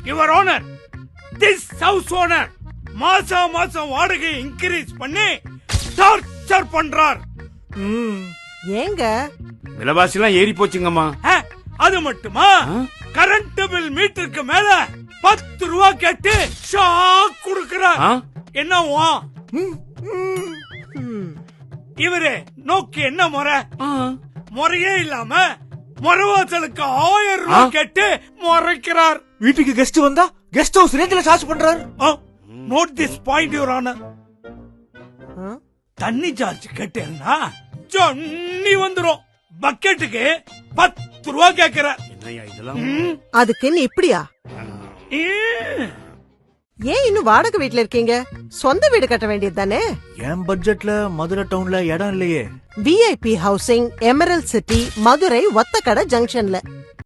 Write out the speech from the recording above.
Your owner, this house owner மாசம் வாடகை increase பண்ணி டார்ச்சர் பண்றார். ஏங்க விலைவாசி எல்லாம் ஏறி போச்சுங்கம்மா. அது மட்டுமா, கரண்ட் பில் மீட்டருக்கு மேல 10 ரூபா கேட்டு ஷாக் கொடுக்கிறார். என்னவா இவரு நோக்கி என்ன முறையே இல்லாம மறுவாசலுக்கு 1000 ரூபாய் கேட்டு முறைக்கிறார். வீட்டுக்கு கெஸ்ட் வந்தா கெஸ்ட் ஹவுஸ் ரேஞ்சில சார்ஜ் பண்றாரு. Note this point your honour. தண்ணி சார்ஜ் கேட்டேன்னா ஜன்னி வந்துரும். பக்கெட்டுக்கு 10 ரூபா கேக்குறார். அதுக்கு இப்படியா? ஏன் இன்னும் வாடகை வீட்ல இருக்கீங்க? சொந்த வீடு கட்ட வேண்டியது தானே? என் பட்ஜெட்ல மதுரை டவுன்ல இடம் இல்லையே. VIP housing, emerald city, Madurai Othakkadai ஜங்ஷன்ல